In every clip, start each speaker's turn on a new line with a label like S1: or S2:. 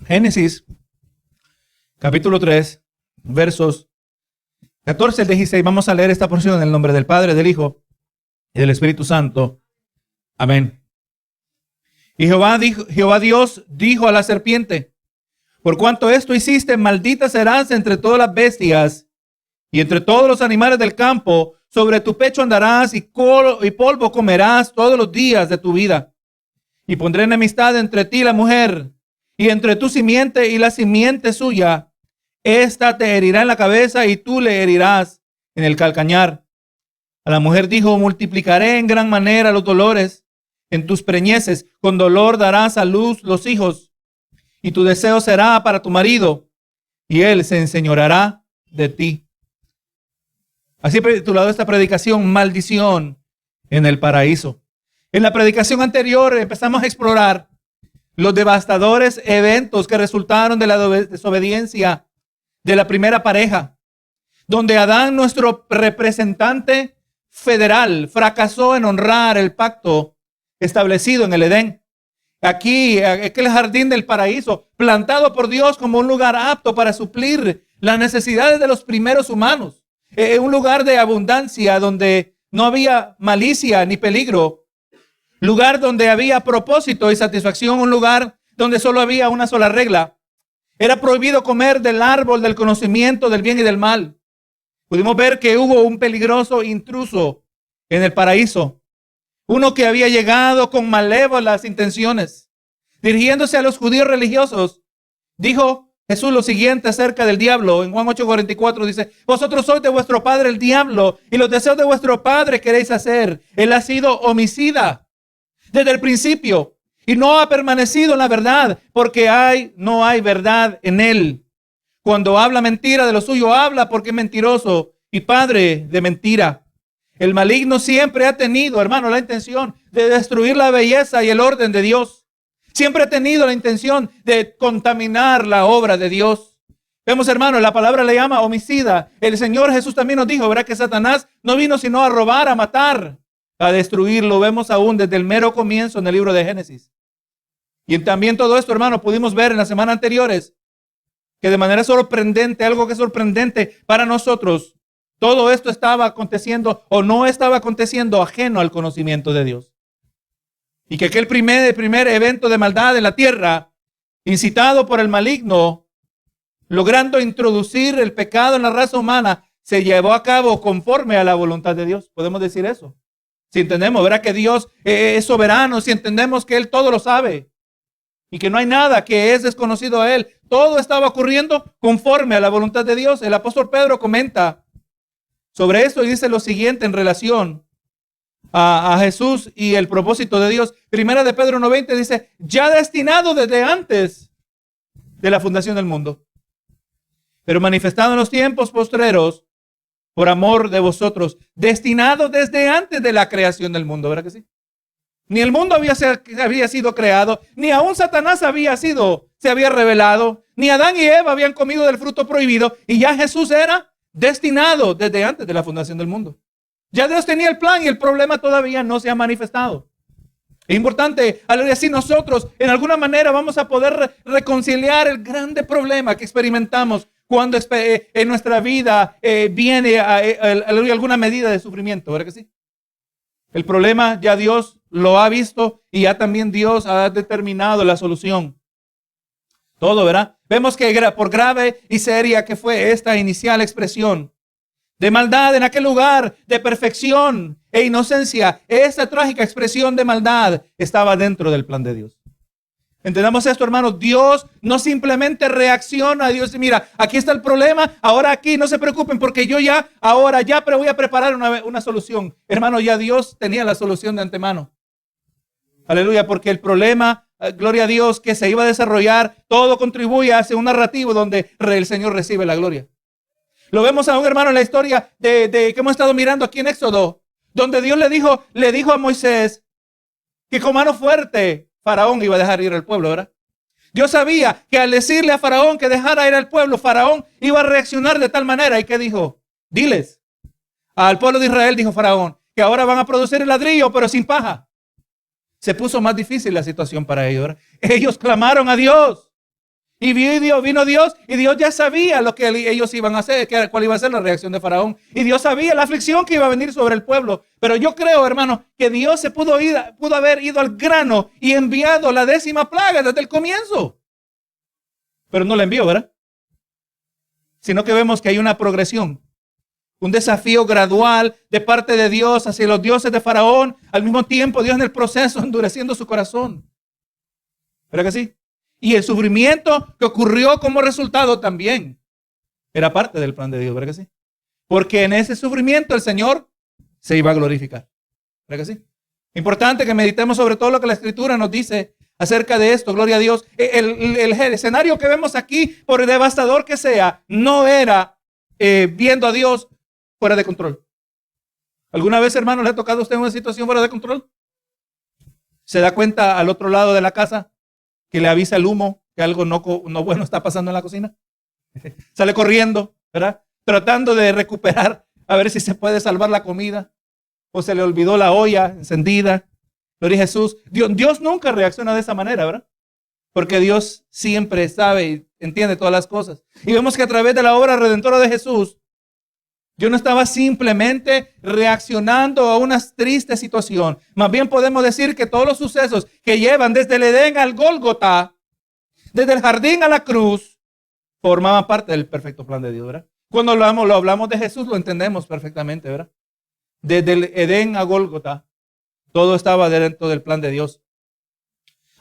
S1: Génesis, capítulo 3, versos 14 al 16. Vamos a leer esta porción en el nombre del Padre, del Hijo y del Espíritu Santo. Amén. Y Jehová Dios dijo a la serpiente: por cuanto esto hiciste, maldita serás entre todas las bestias y entre todos los animales del campo. Sobre tu pecho andarás y polvo comerás todos los días de tu vida. Y pondré enemistad entre ti y la mujer, y entre tu simiente y la simiente suya. Esta te herirá en la cabeza y tú le herirás en el calcañar. A la mujer dijo: multiplicaré en gran manera los dolores en tus preñeces. Con dolor darás a luz los hijos. Y tu deseo será para tu marido, y él se enseñoreará de ti. Así he titulado esta predicación: maldición en el paraíso. En la predicación anterior empezamos a explorar los devastadores eventos que resultaron de la desobediencia de la primera pareja, donde Adán, nuestro representante federal, fracasó en honrar el pacto establecido en el Edén. Aquí, aquel jardín del paraíso, plantado por Dios como un lugar apto para suplir las necesidades de los primeros humanos. Un lugar de abundancia donde no había malicia ni peligro. Lugar donde había propósito y satisfacción. Un lugar donde solo había una sola regla. Era prohibido comer del árbol del conocimiento del bien y del mal. Pudimos ver que hubo un peligroso intruso en el paraíso. Uno que había llegado con malévolas intenciones. Dirigiéndose a los judíos religiosos, dijo Jesús lo siguiente acerca del diablo. En Juan 8:44 dice: vosotros sois de vuestro padre el diablo, y los deseos de vuestro padre queréis hacer. Él ha sido homicida desde el principio y no ha permanecido en la verdad, porque no hay verdad en él. Cuando habla mentira de lo suyo, habla porque es mentiroso y padre de mentira. El maligno siempre ha tenido, hermano, la intención de destruir la belleza y el orden de Dios. Siempre ha tenido la intención de contaminar la obra de Dios. Vemos, hermano, la palabra le llama homicida. El Señor Jesús también nos dijo, ¿verdad?, que Satanás no vino sino a robar, a matar, a destruir. Lo vemos aún desde el mero comienzo en el libro de Génesis. Y también todo esto, hermano, pudimos ver en las semanas anteriores que de manera sorprendente, algo que es sorprendente para nosotros, todo esto estaba aconteciendo o no estaba aconteciendo ajeno al conocimiento de Dios. Y que aquel primer evento de maldad en la tierra, incitado por el maligno, logrando introducir el pecado en la raza humana, se llevó a cabo conforme a la voluntad de Dios. Podemos decir eso. Si entendemos, ¿verdad?, que Dios es soberano, si entendemos que Él todo lo sabe y que no hay nada que es desconocido a Él. Todo estaba ocurriendo conforme a la voluntad de Dios. El apóstol Pedro comenta sobre esto y dice lo siguiente en relación a Jesús y el propósito de Dios. Primera de Pedro 1:20 dice: ya destinado desde antes de la fundación del mundo, pero manifestado en los tiempos postreros por amor de vosotros. Destinado desde antes de la creación del mundo, ¿verdad que sí? Ni el mundo había sido creado, ni aún Satanás se había revelado, ni Adán y Eva habían comido del fruto prohibido, y ya Jesús era destinado desde antes de la fundación del mundo. Ya Dios tenía el plan y el problema todavía no se ha manifestado. Es importante, así nosotros en alguna manera vamos a poder reconciliar el grande problema que experimentamos cuando en nuestra vida viene alguna medida de sufrimiento, ¿verdad que sí? El problema ya Dios lo ha visto y ya también Dios ha determinado la solución. Todo, ¿verdad? Vemos que por grave y seria que fue esta inicial expresión de maldad en aquel lugar, de perfección e inocencia, esa trágica expresión de maldad estaba dentro del plan de Dios. Entendamos esto, hermanos. Dios no simplemente reacciona a Dios y mira, aquí está el problema, ahora aquí, no se preocupen porque yo pero voy a preparar una solución. Hermano, ya Dios tenía la solución de antemano. Aleluya, porque el problema, gloria a Dios, que se iba a desarrollar, todo contribuye hacia un narrativo donde el Señor recibe la gloria. Lo vemos aún, hermano, en la historia de que hemos estado mirando aquí en Éxodo, donde Dios le dijo a Moisés que con mano fuerte Faraón iba a dejar ir al pueblo, ¿verdad? Dios sabía que al decirle a Faraón que dejara ir al pueblo, Faraón iba a reaccionar de tal manera. ¿Y qué dijo? Diles al pueblo de Israel, dijo Faraón, que ahora van a producir el ladrillo, pero sin paja. Se puso más difícil la situación para ellos, ¿verdad? Ellos clamaron a Dios. Y vino Dios, y Dios ya sabía lo que ellos iban a hacer, cuál iba a ser la reacción de Faraón. Y Dios sabía la aflicción que iba a venir sobre el pueblo. Pero yo creo, hermano, que Dios se pudo haber ido al grano y enviado la 10ª plaga desde el comienzo. Pero no la envió, ¿verdad? Sino que vemos que hay una progresión, un desafío gradual de parte de Dios hacia los dioses de Faraón. Al mismo tiempo, Dios en el proceso endureciendo su corazón. ¿Verdad que sí? Y el sufrimiento que ocurrió como resultado también era parte del plan de Dios, ¿verdad que sí? Porque en ese sufrimiento el Señor se iba a glorificar, ¿verdad que sí? Importante que meditemos sobre todo lo que la Escritura nos dice acerca de esto, gloria a Dios. El escenario que vemos aquí, por devastador que sea, no era viendo a Dios fuera de control. ¿Alguna vez, hermano, le ha tocado a usted una situación fuera de control? ¿Se da cuenta al otro lado de la casa que le avisa el humo que algo no bueno está pasando en la cocina? Sale corriendo, ¿verdad? Tratando de recuperar, a ver si se puede salvar la comida. O se le olvidó la olla encendida. Gloria a Jesús. Dios nunca reacciona de esa manera, ¿verdad? Porque Dios siempre sabe y entiende todas las cosas. Y vemos que a través de la obra redentora de Jesús, Dios no estaba simplemente reaccionando a una triste situación. Más bien podemos decir que todos los sucesos que llevan desde el Edén al Gólgota, desde el jardín a la cruz, formaban parte del perfecto plan de Dios, ¿verdad? Cuando lo hablamos de Jesús, lo entendemos perfectamente, ¿verdad? Desde el Edén a Gólgota, todo estaba dentro del plan de Dios.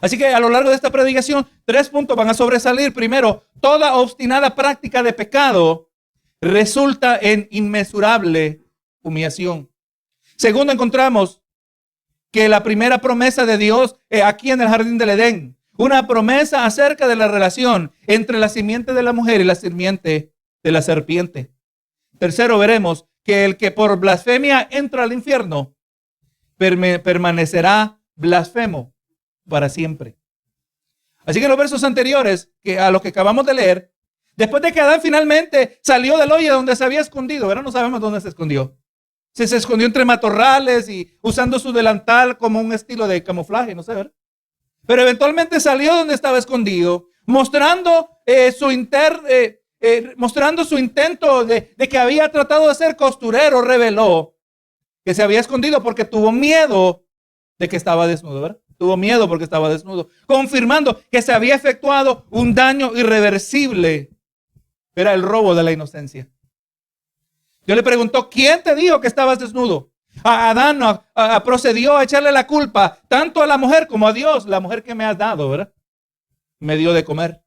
S1: Así que a lo largo de esta predicación, 3 puntos van a sobresalir. Primero, toda obstinada práctica de pecado resulta en inmesurable humillación. Segundo, encontramos que la primera promesa de Dios aquí en el jardín del Edén, una promesa acerca de la relación entre la simiente de la mujer y la simiente de la serpiente. Tercero, veremos que el que por blasfemia entra al infierno permanecerá blasfemo para siempre. Así que en los versos anteriores, a los que acabamos de leer, después de que Adán finalmente salió del hoyo donde se había escondido, ¿verdad? No sabemos dónde se escondió. Si se escondió entre matorrales y usando su delantal como un estilo de camuflaje, no sé, ¿verdad? Pero eventualmente salió donde estaba escondido, mostrando su intento de que había tratado de ser costurero. Reveló que se había escondido porque tuvo miedo de que estaba desnudo, ¿verdad? Tuvo miedo porque estaba desnudo, confirmando que se había efectuado un daño irreversible. Era el robo de la inocencia. Dios le preguntó, ¿quién te dijo que estabas desnudo? A Adán procedió a echarle la culpa tanto a la mujer como a Dios. La mujer que me has dado, ¿verdad? Me dio de comer.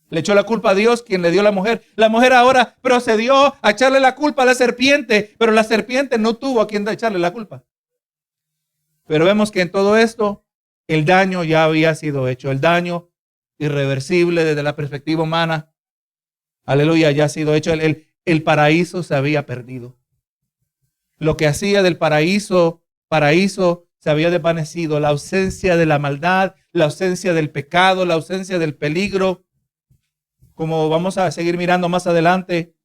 S1: Le echó la culpa a Dios, quien le dio la mujer. La mujer ahora procedió a echarle la culpa a la serpiente, pero la serpiente no tuvo a quien echarle la culpa. Pero vemos que en todo esto, el daño ya había sido hecho. El daño irreversible desde la perspectiva humana. Aleluya, ya ha sido hecho. El paraíso se había perdido. Lo que hacía del paraíso se había desvanecido. La ausencia de la maldad, la ausencia del pecado, la ausencia del peligro. Como vamos a seguir mirando más adelante,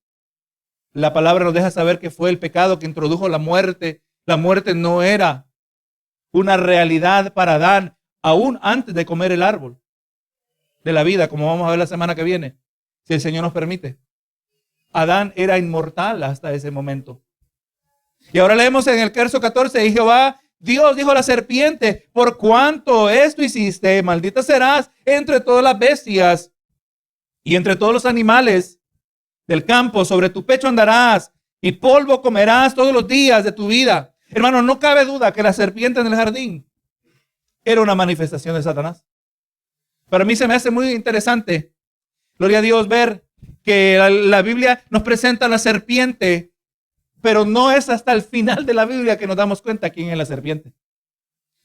S1: la palabra nos deja saber que fue el pecado que introdujo la muerte. La muerte no era una realidad para Adán aún antes de comer el árbol de la vida, como vamos a ver la semana que viene, si el Señor nos permite. Adán era inmortal hasta ese momento. Y ahora leemos en el verso 14, y Jehová, Dios dijo a la serpiente, por cuanto esto hiciste, maldita serás entre todas las bestias y entre todos los animales del campo, sobre tu pecho andarás y polvo comerás todos los días de tu vida. Hermano, no cabe duda que la serpiente en el jardín era una manifestación de Satanás. Para mí se me hace muy interesante, gloria a Dios, ver que la Biblia nos presenta a la serpiente, pero no es hasta el final de la Biblia que nos damos cuenta quién es la serpiente.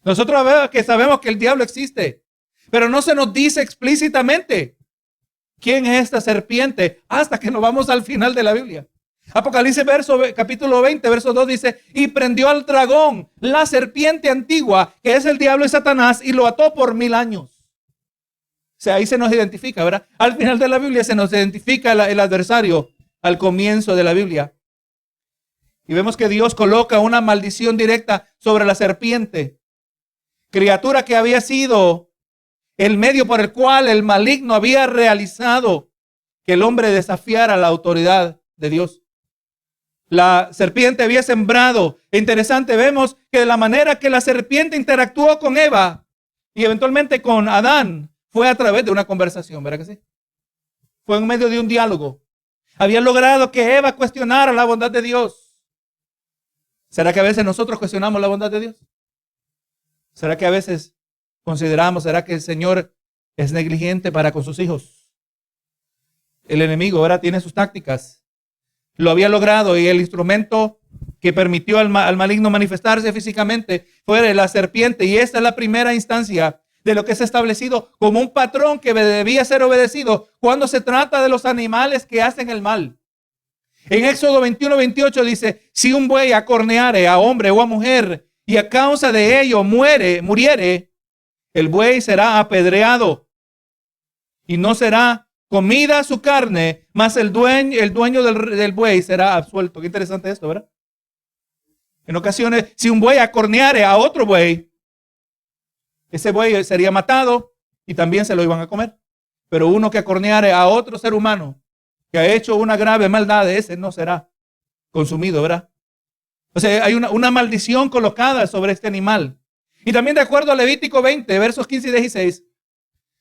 S1: Nosotros sabemos que el diablo existe, pero no se nos dice explícitamente quién es esta serpiente hasta que nos vamos al final de la Biblia. Apocalipsis capítulo 20, verso 2 dice, y prendió al dragón, la serpiente antigua, que es el diablo y Satanás, y lo ató por 1000 años. O sea, ahí se nos identifica, ¿verdad? Al final de la Biblia se nos identifica el adversario al comienzo de la Biblia. Y vemos que Dios coloca una maldición directa sobre la serpiente, criatura que había sido el medio por el cual el maligno había realizado que el hombre desafiara la autoridad de Dios. La serpiente había sembrado. Interesante, vemos que de la manera que la serpiente interactuó con Eva y eventualmente con Adán fue a través de una conversación, ¿verdad que sí? Fue en medio de un diálogo. Había logrado que Eva cuestionara la bondad de Dios. ¿Será que a veces nosotros cuestionamos la bondad de Dios? ¿Será que a veces consideramos, será que el Señor es negligente para con sus hijos? El enemigo ahora tiene sus tácticas. Lo había logrado y el instrumento que permitió al maligno manifestarse físicamente fue la serpiente. Y esta es la primera instancia de lo que es establecido como un patrón que debía ser obedecido cuando se trata de los animales que hacen el mal. En Éxodo 21:28 dice, si un buey acorneare a hombre o a mujer y a causa de ello muriere, el buey será apedreado y no será comida su carne, mas el dueño del buey será absuelto. Qué interesante esto, ¿verdad? En ocasiones, si un buey acorneare a otro buey, ese buey sería matado y también se lo iban a comer. Pero uno que acorneare a otro ser humano que ha hecho una grave maldad, ese no será consumido, ¿verdad? O sea, hay una maldición colocada sobre este animal. Y también de acuerdo a Levítico 20, versos 15 y 16,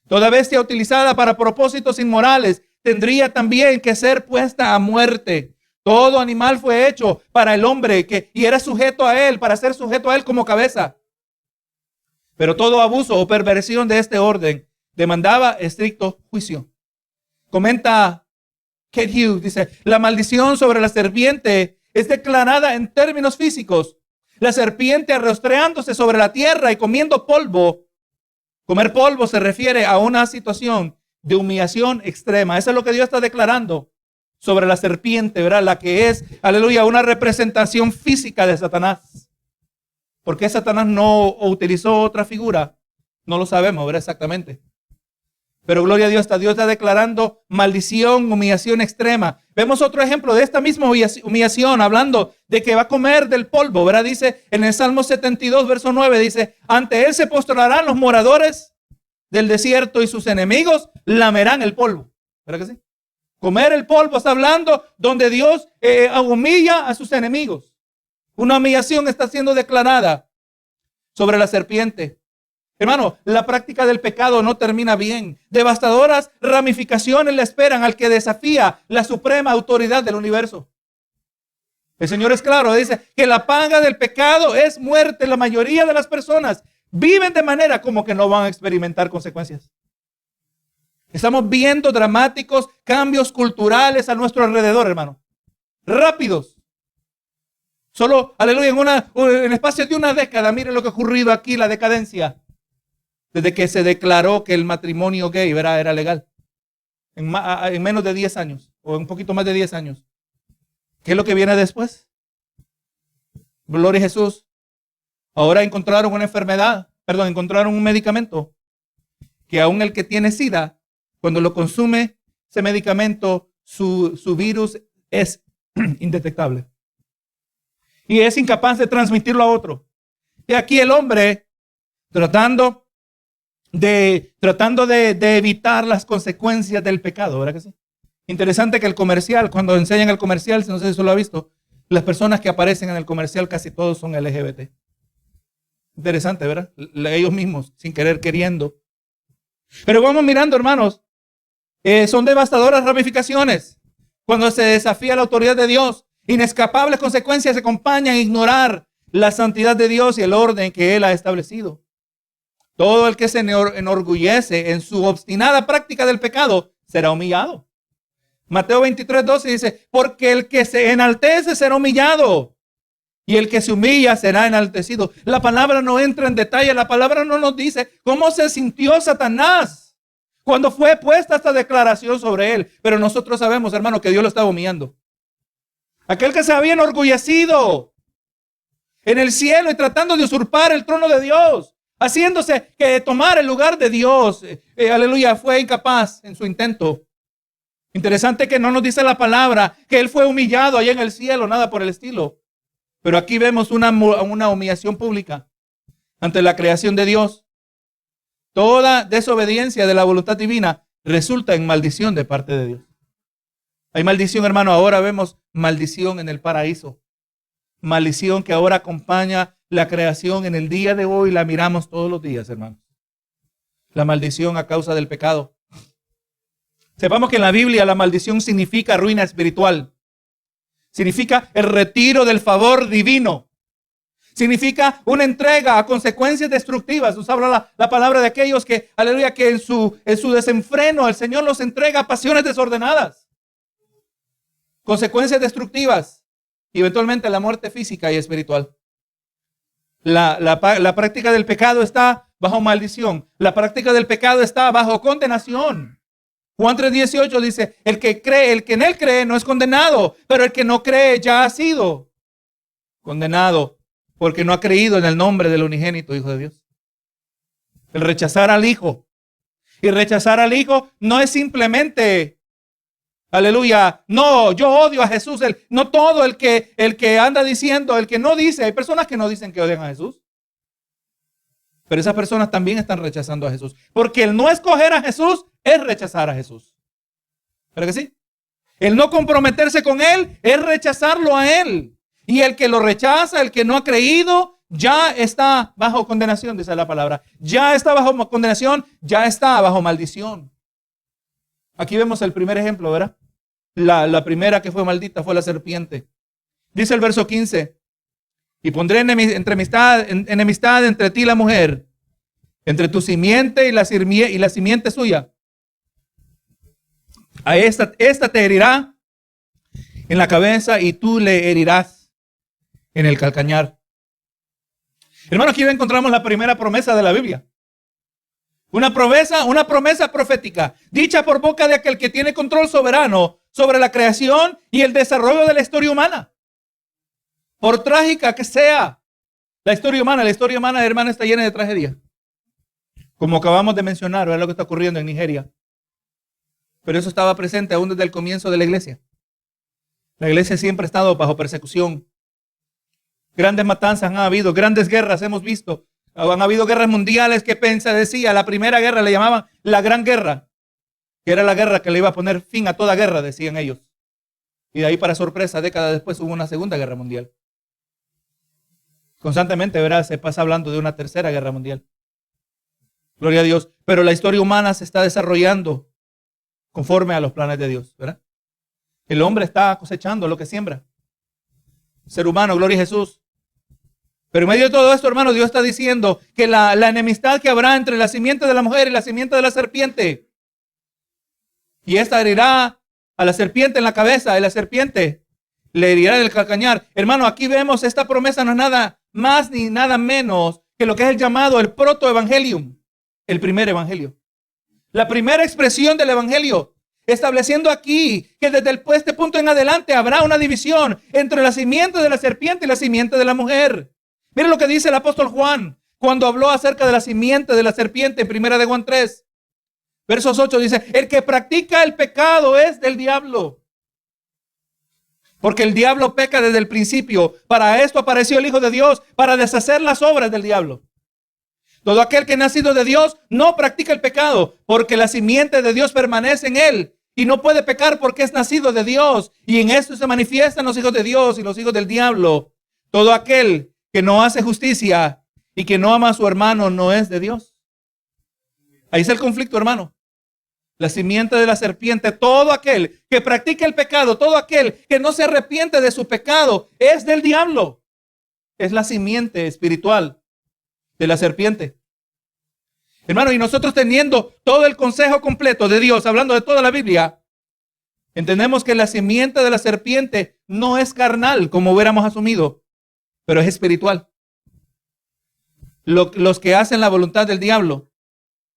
S1: toda bestia utilizada para propósitos inmorales tendría también que ser puesta a muerte. Todo animal fue hecho para el hombre y era sujeto a él, para ser sujeto a él como cabeza. Pero todo abuso o perversión de este orden demandaba estricto juicio. Comenta Kate Hughes, dice, la maldición sobre la serpiente es declarada en términos físicos. La serpiente arrastrándose sobre la tierra y comiendo polvo. Comer polvo se refiere a una situación de humillación extrema. Eso es lo que Dios está declarando sobre la serpiente, ¿verdad? La que es, aleluya, una representación física de Satanás. ¿Por qué Satanás no utilizó otra figura? No lo sabemos, ¿verdad? Exactamente. Pero gloria a Dios está declarando maldición, humillación extrema. Vemos otro ejemplo de esta misma humillación, hablando de que va a comer del polvo, ¿verdad? Dice en el Salmo 72, verso 9, dice, ante él se postrarán los moradores del desierto y sus enemigos lamerán el polvo. ¿Verdad que sí? Comer el polvo está hablando donde Dios humilla a sus enemigos. Una humillación está siendo declarada sobre la serpiente. Hermano, la práctica del pecado no termina bien. Devastadoras ramificaciones le esperan al que desafía la suprema autoridad del universo. El Señor es claro, dice que la paga del pecado es muerte. La mayoría de las personas viven de manera como que no van a experimentar consecuencias. Estamos viendo dramáticos cambios culturales a nuestro alrededor, hermano. Rápidos. Solo, aleluya, en el espacio de una década, miren lo que ha ocurrido aquí, la decadencia. Desde que se declaró que el matrimonio gay era legal. En menos de 10 años, o un poquito más de 10 años. ¿Qué es lo que viene después? Gloria a Jesús. Ahora encontraron encontraron un medicamento que aún el que tiene SIDA, cuando lo consume, ese medicamento, su virus es indetectable. Y es incapaz de transmitirlo a otro. Y aquí el hombre tratando de evitar las consecuencias del pecado, ¿verdad que sí? Interesante que el comercial, cuando enseñan el comercial, no sé si eso lo ha visto, las personas que aparecen en el comercial casi todos son LGBT. Interesante, ¿verdad? Ellos mismos, sin querer, queriendo. Pero vamos mirando, hermanos, son devastadoras ramificaciones cuando se desafía la autoridad de Dios. Inescapables consecuencias se acompañan a ignorar la santidad de Dios y el orden que Él ha establecido. Todo el que se enorgullece en su obstinada práctica del pecado será humillado. Mateo 23:12 dice, porque el que se enaltece será humillado y el que se humilla será enaltecido. La palabra no entra en detalle, la palabra no nos dice cómo se sintió Satanás cuando fue puesta esta declaración sobre él. Pero nosotros sabemos, hermano, que Dios lo estaba humillando. Aquel que se había enorgullecido en el cielo y tratando de usurpar el trono de Dios, haciéndose que tomar el lugar de Dios, aleluya, fue incapaz en su intento. Interesante que no nos dice la palabra que él fue humillado allá en el cielo, nada por el estilo. Pero aquí vemos una humillación pública ante la creación de Dios. Toda desobediencia de la voluntad divina resulta en maldición de parte de Dios. Hay maldición, hermano. Ahora vemos maldición en el paraíso. Maldición que ahora acompaña la creación en el día de hoy. La miramos todos los días, hermano. La maldición a causa del pecado. Sepamos que en la Biblia la maldición significa ruina espiritual. Significa el retiro del favor divino. Significa una entrega a consecuencias destructivas. Nos habla la palabra de aquellos que, aleluya, que en su desenfreno el Señor los entrega a pasiones desordenadas. Consecuencias destructivas. Y eventualmente la muerte física y espiritual. La práctica del pecado está bajo maldición. La práctica del pecado está bajo condenación. Juan 3:18 dice, el que en él cree no es condenado, pero el que no cree ya ha sido condenado porque no ha creído en el nombre del unigénito Hijo de Dios. El rechazar al Hijo. Y rechazar al Hijo no es simplemente, aleluya, no, yo odio a Jesús. No todo el que anda diciendo, el que no dice, hay personas que no dicen que odian a Jesús. Pero esas personas también están rechazando a Jesús. Porque el no escoger a Jesús es rechazar a Jesús. ¿Pero que sí? El no comprometerse con Él es rechazarlo a Él. Y el que lo rechaza, el que no ha creído, ya está bajo condenación, dice la palabra. Ya está bajo condenación, ya está bajo maldición. Aquí vemos el primer ejemplo, ¿verdad? La primera que fue maldita fue la serpiente. Dice el verso 15. Y pondré enemistad entre ti y la mujer, entre tu simiente y la simiente suya. A esta te herirá en la cabeza y tú le herirás en el calcañar. Hermano, aquí encontramos la primera promesa de la Biblia. Una promesa profética, dicha por boca de aquel que tiene control soberano sobre la creación y el desarrollo de la historia humana. Por trágica que sea la historia humana, hermano, está llena de tragedia. Como acabamos de mencionar, es lo que está ocurriendo en Nigeria. Pero eso estaba presente aún desde el comienzo de la iglesia. La iglesia siempre ha estado bajo persecución. Grandes matanzas han habido, grandes guerras hemos visto. Han habido guerras mundiales que decía, la primera guerra le llamaban la Gran Guerra, que era la guerra que le iba a poner fin a toda guerra, decían ellos. Y de ahí, para sorpresa, décadas después hubo una Segunda Guerra Mundial. Constantemente, ¿verdad? Se pasa hablando de una Tercera Guerra Mundial. Gloria a Dios. Pero la historia humana se está desarrollando conforme a los planes de Dios, ¿verdad? El hombre está cosechando lo que siembra. Ser humano, gloria a Jesús. Pero en medio de todo esto, hermano, Dios está diciendo que la enemistad que habrá entre la simiente de la mujer y la simiente de la serpiente. Y esta herirá a la serpiente en la cabeza, y la serpiente le herirá en el calcañar. Hermano, aquí vemos esta promesa no es nada más ni nada menos que lo que es el llamado el protoevangelium, el primer evangelio. La primera expresión del evangelio, estableciendo aquí que desde este punto en adelante habrá una división entre la simiente de la serpiente y la simiente de la mujer. Miren lo que dice el apóstol Juan cuando habló acerca de la simiente de la serpiente en 1 de Juan 3. Versos 8 dice, el que practica el pecado es del diablo. Porque el diablo peca desde el principio. Para esto apareció el Hijo de Dios, para deshacer las obras del diablo. Todo aquel que ha nacido de Dios no practica el pecado, porque la simiente de Dios permanece en él. Y no puede pecar porque es nacido de Dios. Y en esto se manifiestan los hijos de Dios y los hijos del diablo. Todo aquel que no hace justicia y que no ama a su hermano no es de Dios. Ahí es el conflicto, hermano. La simiente de la serpiente, todo aquel que practica el pecado, todo aquel que no se arrepiente de su pecado, es del diablo. Es la simiente espiritual de la serpiente. Hermano, y nosotros teniendo todo el consejo completo de Dios, hablando de toda la Biblia, entendemos que la simiente de la serpiente no es carnal, como hubiéramos asumido, pero es espiritual. Los que hacen la voluntad del diablo,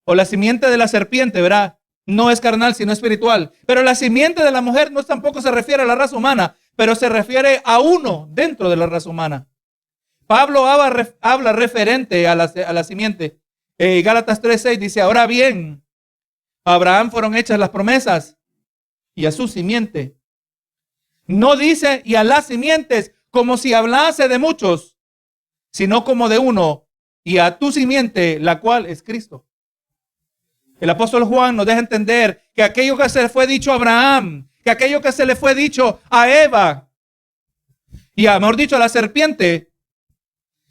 S1: o la simiente de la serpiente, ¿verdad? No es carnal, sino espiritual. Pero la simiente de la mujer no tampoco se refiere a la raza humana, pero se refiere a uno dentro de la raza humana. Pablo habla referente a la simiente. Gálatas 3:6 dice, ahora bien, a Abraham fueron hechas las promesas y a su simiente. No dice y a las simientes como si hablase de muchos, sino como de uno, y a tu simiente, la cual es Cristo. El apóstol Juan nos deja entender que aquello que se le fue dicho a Abraham, que aquello que se le fue dicho a Eva, y mejor dicho a la serpiente,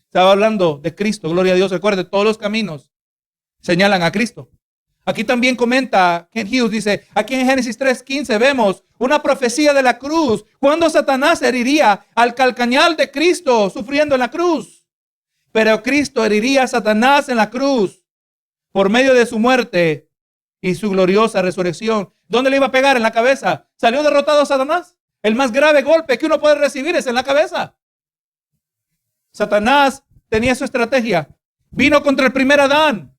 S1: estaba hablando de Cristo. Gloria a Dios. Recuerde, todos los caminos señalan a Cristo. Aquí también comenta Ken Hughes, dice, aquí en Génesis 3:15 vemos una profecía de la cruz, cuando Satanás heriría al calcañal de Cristo sufriendo en la cruz. Pero Cristo heriría a Satanás en la cruz por medio de su muerte y su gloriosa resurrección. ¿Dónde le iba a pegar? En la cabeza. ¿Salió derrotado Satanás? El más grave golpe que uno puede recibir es en la cabeza. Satanás tenía su estrategia. Vino contra el primer Adán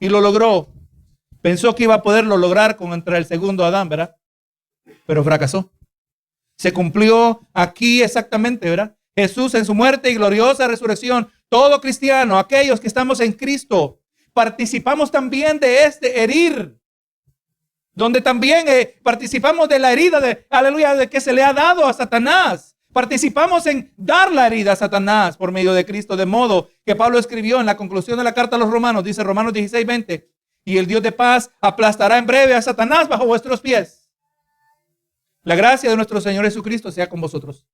S1: y lo logró. Pensó que iba a poderlo lograr contra el segundo Adán, ¿verdad? Pero fracasó. Se cumplió aquí exactamente, ¿verdad? Jesús en su muerte y gloriosa resurrección. Todo cristiano, aquellos que estamos en Cristo, participamos también de este herir. Donde también participamos de la herida de, aleluya, de que se le ha dado a Satanás. Participamos en dar la herida a Satanás por medio de Cristo. De modo que Pablo escribió en la conclusión de la carta a los Romanos, dice Romanos 16:20. Y el Dios de paz aplastará en breve a Satanás bajo vuestros pies. La gracia de nuestro Señor Jesucristo sea con vosotros.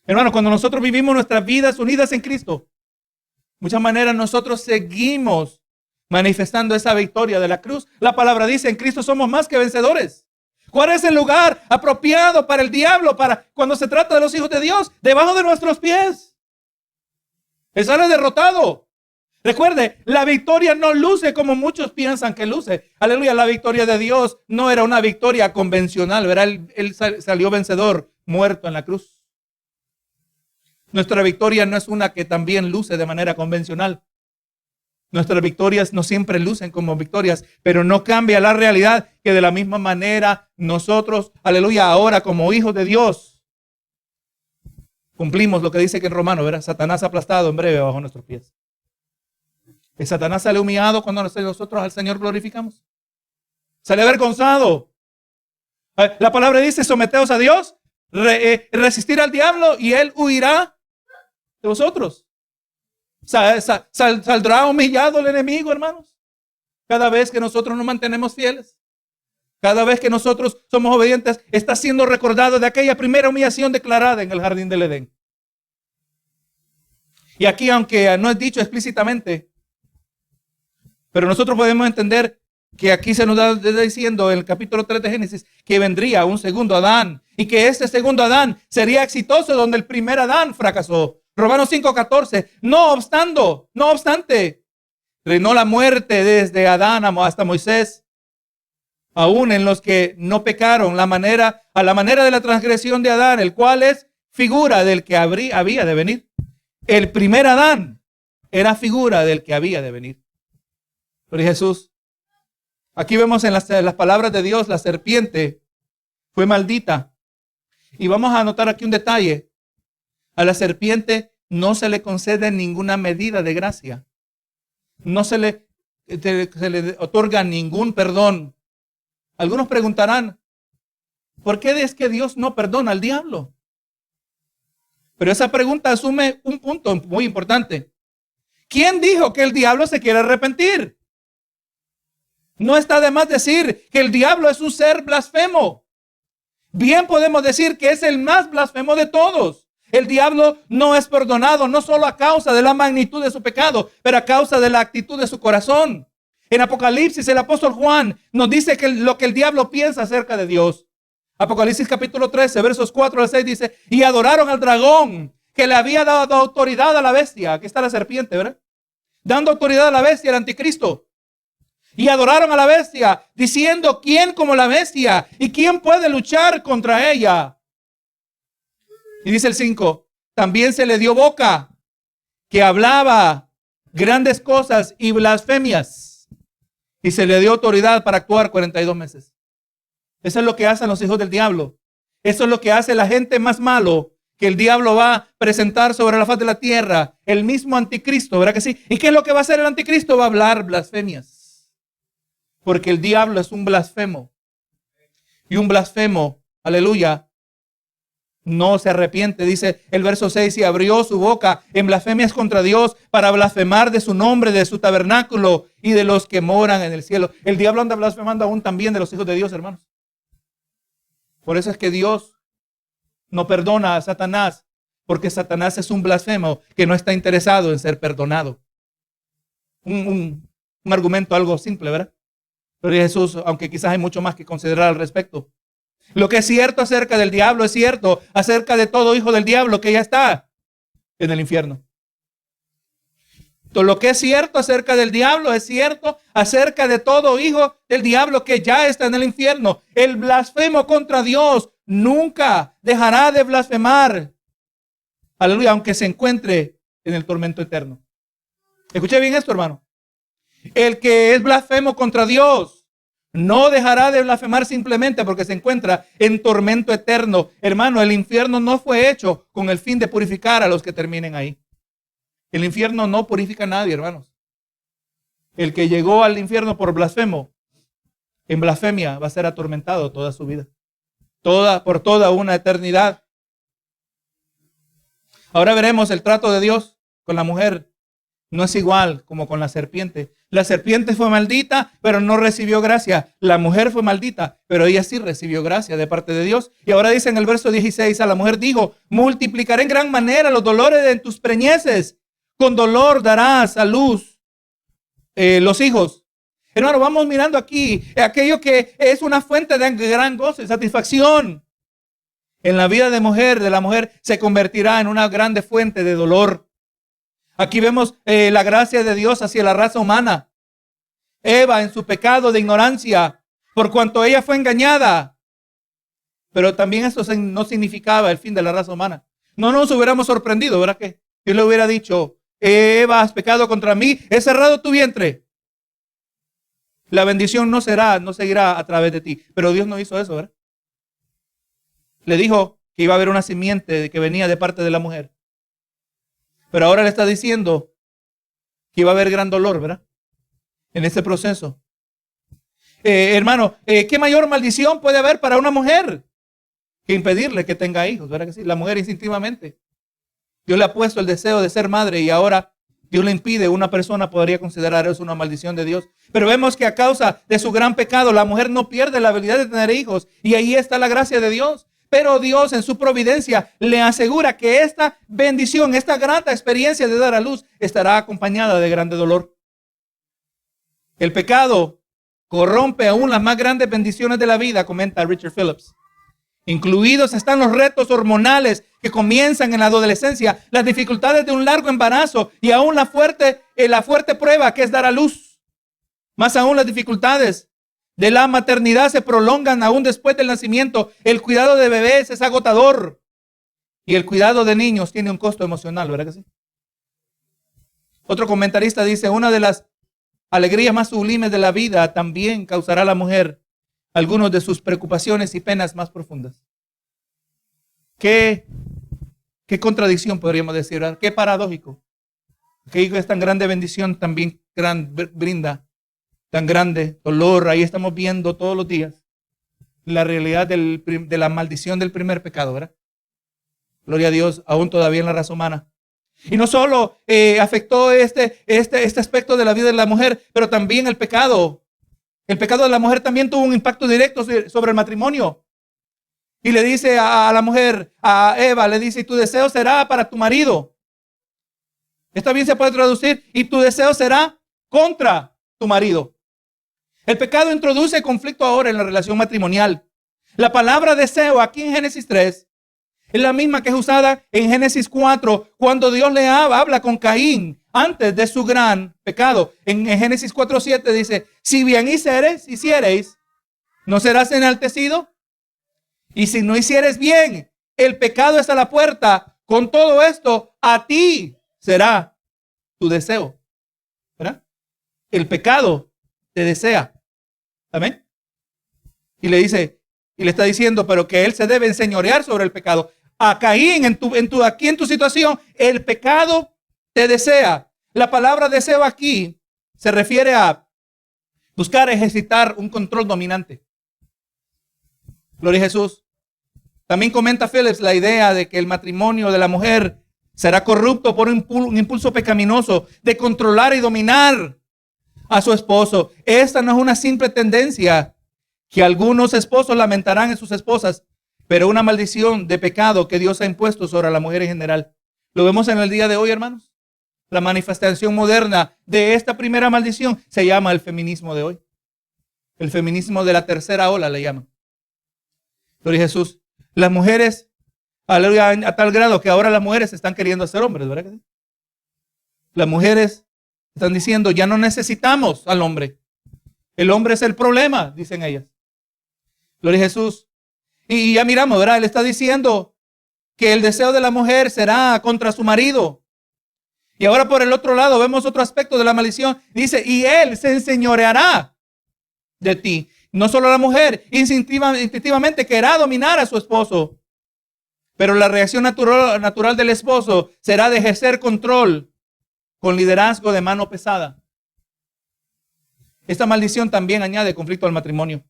S1: Hermanos, cuando nosotros vivimos nuestras vidas unidas en Cristo, de muchas maneras nosotros seguimos manifestando esa victoria de la cruz. La palabra dice, en Cristo somos más que vencedores. ¿Cuál es el lugar apropiado para el diablo, para cuando se trata de los hijos de Dios? Debajo de nuestros pies. Él sale derrotado. Recuerde, la victoria no luce como muchos piensan que luce. Aleluya, la victoria de Dios no era una victoria convencional, ¿verdad? Él salió vencedor, muerto en la cruz. Nuestra victoria no es una que también luce de manera convencional. Nuestras victorias no siempre lucen como victorias, pero no cambia la realidad que de la misma manera nosotros, aleluya, ahora como hijos de Dios, cumplimos lo que dice que en Romanos, ¿verdad? Satanás aplastado en breve bajo nuestros pies. Que Satanás sale humillado cuando nosotros al Señor glorificamos. Sale avergonzado. La palabra dice, someteos a Dios, resistir al diablo y él huirá de vosotros. Saldrá humillado el enemigo, hermanos. Cada vez que nosotros nos mantenemos fieles. Cada vez que nosotros somos obedientes, está siendo recordado de aquella primera humillación declarada en el jardín del Edén. Y aquí, aunque no es dicho explícitamente, pero nosotros podemos entender que aquí se nos está diciendo en el capítulo 3 de Génesis que vendría un segundo Adán y que este segundo Adán sería exitoso donde el primer Adán fracasó. Romanos 5:14. No obstante, reinó la muerte desde Adán hasta Moisés, aún en los que no pecaron, a la manera de la transgresión de Adán, el cual es figura del que había de venir. El primer Adán era figura del que había de venir. Pero Jesús, aquí vemos en las palabras de Dios, la serpiente fue maldita. Y vamos a anotar aquí un detalle. A la serpiente no se le concede ninguna medida de gracia. No se le otorga ningún perdón. Algunos preguntarán, ¿por qué es que Dios no perdona al diablo? Pero esa pregunta asume un punto muy importante. ¿Quién dijo que el diablo se quiere arrepentir? No está de más decir que el diablo es un ser blasfemo. Bien podemos decir que es el más blasfemo de todos. El diablo no es perdonado, no solo a causa de la magnitud de su pecado, pero a causa de la actitud de su corazón. En Apocalipsis, el apóstol Juan nos dice que lo que el diablo piensa acerca de Dios. Apocalipsis capítulo 13, versos 4 al 6 dice, y adoraron al dragón que le había dado autoridad a la bestia. Aquí está la serpiente, ¿verdad? Dando autoridad a la bestia, el anticristo. Y adoraron a la bestia, diciendo, ¿quién como la bestia? ¿Y quién puede luchar contra ella? Y dice el 5, también se le dio boca, que hablaba grandes cosas y blasfemias. Y se le dio autoridad para actuar 42 meses. Eso es lo que hacen los hijos del diablo. Eso es lo que hace la gente más malo que el diablo va a presentar sobre la faz de la tierra. El mismo anticristo, ¿verdad que sí? ¿Y qué es lo que va a hacer el anticristo? Va a hablar blasfemias. Porque el diablo es un blasfemo. Y un blasfemo, aleluya, no se arrepiente. Dice el verso 6, y abrió su boca en blasfemias contra Dios para blasfemar de su nombre, de su tabernáculo y de los que moran en el cielo. El diablo anda blasfemando aún también de los hijos de Dios, hermanos. Por eso es que Dios no perdona a Satanás, porque Satanás es un blasfemo que no está interesado en ser perdonado. Un argumento algo simple, ¿verdad? Pero Jesús, aunque quizás hay mucho más que considerar al respecto. Lo que es cierto acerca del diablo es cierto acerca de todo hijo del diablo que ya está en el infierno. Todo lo que es cierto acerca del diablo es cierto acerca de todo hijo del diablo que ya está en el infierno. El blasfemo contra Dios nunca dejará de blasfemar. Aleluya, aunque se encuentre en el tormento eterno. Escuche bien esto, hermano. El que es blasfemo contra Dios no dejará de blasfemar simplemente porque se encuentra en tormento eterno. Hermano, el infierno no fue hecho con el fin de purificar a los que terminen ahí. El infierno no purifica a nadie, hermanos. El que llegó al infierno por blasfemo, en blasfemia, va a ser atormentado toda su vida. Por toda una eternidad. Ahora veremos el trato de Dios con la mujer. No es igual como con la serpiente. La serpiente fue maldita, pero no recibió gracia. La mujer fue maldita, pero ella sí recibió gracia de parte de Dios. Y ahora dice en el verso 16, a la mujer dijo, multiplicaré en gran manera los dolores de tus preñeces. Con dolor darás a luz los hijos. Hermano, vamos mirando aquí aquello que es una fuente de gran gozo y satisfacción. En la vida de la mujer se convertirá en una grande fuente de dolor. Aquí vemos la gracia de Dios hacia la raza humana. Eva en su pecado de ignorancia, por cuanto ella fue engañada. Pero también eso no significaba el fin de la raza humana. No nos hubiéramos sorprendido, ¿verdad que? Dios le hubiera dicho, Eva, has pecado contra mí, he cerrado tu vientre. La bendición no seguirá a través de ti. Pero Dios no hizo eso, ¿verdad? Le dijo que iba a haber una simiente que venía de parte de la mujer. Pero ahora le está diciendo que iba a haber gran dolor, ¿verdad? En este proceso. Hermano, ¿qué mayor maldición puede haber para una mujer que impedirle que tenga hijos? ¿Verdad que sí? La mujer instintivamente. Dios le ha puesto el deseo de ser madre y ahora Dios le impide. Una persona podría considerar eso una maldición de Dios. Pero vemos que a causa de su gran pecado, la mujer no pierde la habilidad de tener hijos. Y ahí está la gracia de Dios. Pero Dios en su providencia le asegura que esta bendición, esta grata experiencia de dar a luz estará acompañada de grande dolor. El pecado corrompe aún las más grandes bendiciones de la vida, comenta Richard Phillips. Incluidos están los retos hormonales que comienzan en la adolescencia, las dificultades de un largo embarazo y aún la fuerte prueba que es dar a luz. Más aún las dificultades de la maternidad se prolongan aún después del nacimiento. El cuidado de bebés es agotador. Y el cuidado de niños tiene un costo emocional, ¿verdad que sí? Otro comentarista dice, una de las alegrías más sublimes de la vida también causará a la mujer algunas de sus preocupaciones y penas más profundas. Qué contradicción podríamos decir, ¿verdad? Qué paradójico. Que es tan grande bendición también brinda tan grande dolor. Ahí estamos viendo todos los días la realidad de la maldición del primer pecado, ¿verdad? Gloria a Dios, aún todavía en la raza humana. Y no solo afectó este aspecto de la vida de la mujer, pero también el pecado. El pecado de la mujer también tuvo un impacto directo sobre el matrimonio. Y le dice a la mujer, a Eva, le dice, y tu deseo será para tu marido. Esto bien se puede traducir, y tu deseo será contra tu marido. El pecado introduce conflicto ahora en la relación matrimonial. La palabra deseo aquí en Génesis 3 es la misma que es usada en Génesis 4 cuando Dios le habla con Caín antes de su gran pecado. En Génesis 4:7 dice, si bien hiciereis, ¿no serás enaltecido? Y si no hicieres bien, el pecado está a la puerta. Con todo esto, a ti será tu deseo. ¿Verdad? El pecado te desea. Amén. Y le dice, y le está diciendo, pero que él se debe enseñorear sobre el pecado. A Caín, aquí en tu situación, el pecado te desea. La palabra deseo aquí se refiere a buscar ejercitar un control dominante. Gloria a Jesús. También comenta Phillips la idea de que el matrimonio de la mujer será corrupto por un impulso pecaminoso de controlar y dominar a su esposo. Esta no es una simple tendencia que algunos esposos lamentarán en sus esposas, pero una maldición de pecado que Dios ha impuesto sobre la mujer en general. Lo vemos en el día de hoy, hermanos. La manifestación moderna de esta primera maldición se llama el feminismo de hoy. El feminismo de la tercera ola le llaman. Gloria a Jesús. Las mujeres, aleluya, a tal grado que ahora las mujeres están queriendo ser hombres, ¿verdad que sí? Las mujeres están diciendo, ya no necesitamos al hombre. El hombre es el problema, dicen ellas. Gloria a Jesús. Y ya miramos, ¿verdad? Él está diciendo que el deseo de la mujer será contra su marido. Y ahora por el otro lado vemos otro aspecto de la maldición. Dice, y él se enseñoreará de ti. No solo la mujer, instintivamente querrá dominar a su esposo. Pero la reacción natural del esposo será de ejercer control con liderazgo de mano pesada. Esta maldición también añade conflicto al matrimonio.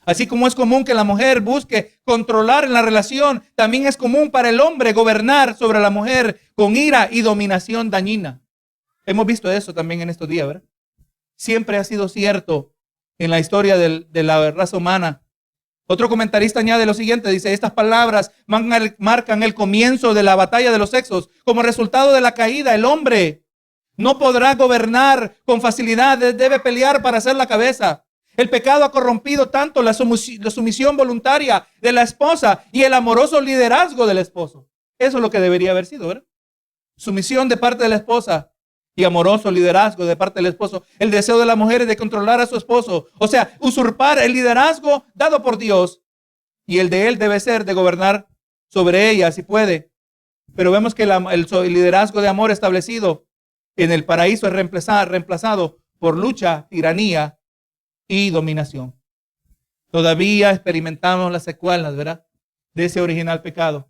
S1: Así como es común que la mujer busque controlar en la relación, también es común para el hombre gobernar sobre la mujer con ira y dominación dañina. Hemos visto eso también en estos días, ¿verdad? Siempre ha sido cierto en la historia de la raza humana. Otro comentarista añade lo siguiente, dice, estas palabras marcan el comienzo de la batalla de los sexos. Como resultado de la caída, el hombre no podrá gobernar con facilidad, debe pelear para ser la cabeza. El pecado ha corrompido tanto la sumisión voluntaria de la esposa y el amoroso liderazgo del esposo. Eso es lo que debería haber sido, ¿verdad? Sumisión de parte de la esposa y amoroso liderazgo de parte del esposo. El deseo de la mujer es de controlar a su esposo. O sea, usurpar el liderazgo dado por Dios. Y el de él debe ser de gobernar sobre ella, si puede. Pero vemos que el liderazgo de amor establecido en el paraíso es reemplazado por lucha, tiranía y dominación. Todavía experimentamos las secuelas, ¿verdad? De ese original pecado.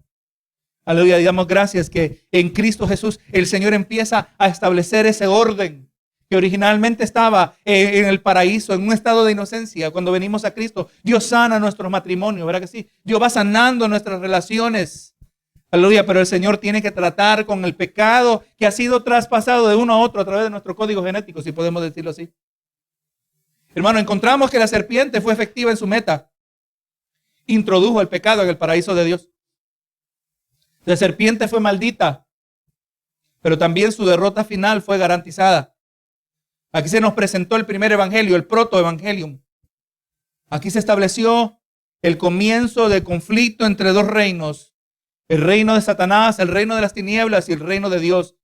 S1: Aleluya, damos gracias que en Cristo Jesús el Señor empieza a establecer ese orden que originalmente estaba en el paraíso, en un estado de inocencia. Cuando venimos a Cristo, Dios sana nuestros matrimonios, ¿verdad que sí? Dios va sanando nuestras relaciones. Aleluya, pero el Señor tiene que tratar con el pecado que ha sido traspasado de uno a otro a través de nuestro código genético, si podemos decirlo así. Hermano, encontramos que la serpiente fue efectiva en su meta. Introdujo el pecado en el paraíso de Dios. La serpiente fue maldita, pero también su derrota final fue garantizada. Aquí se nos presentó el primer evangelio, el protoevangelium. Aquí se estableció el comienzo del conflicto entre dos reinos. El reino de Satanás, el reino de las tinieblas y el reino de Dios,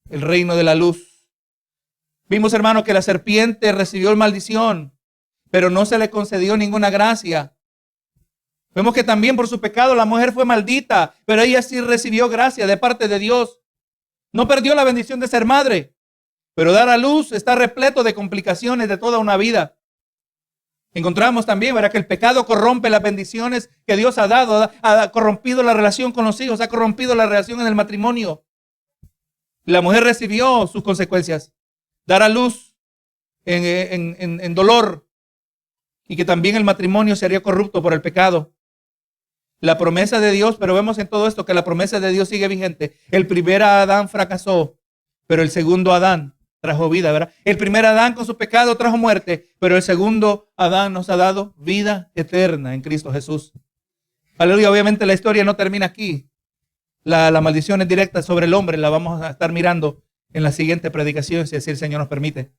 S1: el reino de la luz. Vimos, hermano, que la serpiente recibió maldición, pero no se le concedió ninguna gracia. Vemos que también por su pecado la mujer fue maldita, pero ella sí recibió gracia de parte de Dios. No perdió la bendición de ser madre, pero dar a luz está repleto de complicaciones de toda una vida. Encontramos también, ¿verdad?, que el pecado corrompe las bendiciones que Dios ha dado, ha corrompido la relación con los hijos, ha corrompido la relación en el matrimonio. La mujer recibió sus consecuencias. Dar a luz en dolor, y que también el matrimonio sería corrupto por el pecado. La promesa de Dios, pero vemos en todo esto que la promesa de Dios sigue vigente. El primer Adán fracasó, pero el segundo Adán trajo vida, ¿verdad? El primer Adán con su pecado trajo muerte, pero el segundo Adán nos ha dado vida eterna en Cristo Jesús. Aleluya, obviamente la historia no termina aquí. La maldición es directa sobre el hombre, la vamos a estar mirando en la siguiente predicación, si así el Señor nos permite.